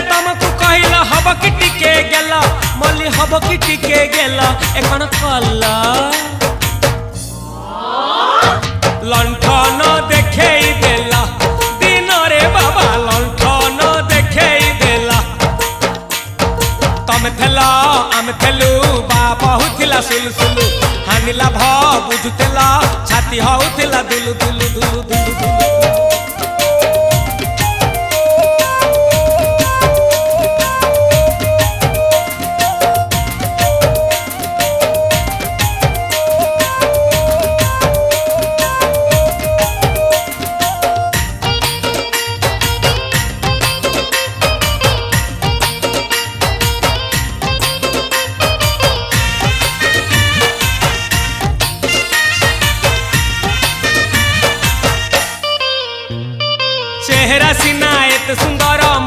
तुमको कहला हब कि टिके गेला मल्ली हब कि टिके गेला एखन कल्ला लंठन देखेई देला दिन रे बाबा लंठन देखेई देला तमे थेला आमे थेलु बाबा हुथिला सुलसुलु हानिला भ बुझुतेला छाती हउथिला दुलु दुलु दुलु दुलु दुलु